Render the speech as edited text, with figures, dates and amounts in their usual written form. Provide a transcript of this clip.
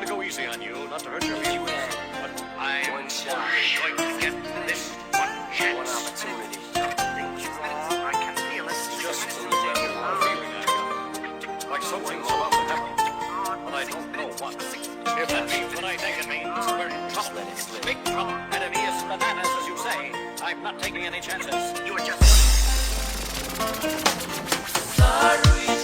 to go easy on you, not to hurt your feelings. But I'm One shot. going to get this one chance. One opportunity. I can feel it. It's just a feeling I got. Like something's about to happen. But I don't know what. If that means what I think it means, we're in trouble. Let it slip. Big trouble. And if he is bananas, as you say, I'm not taking any chances. You're just... Sorry.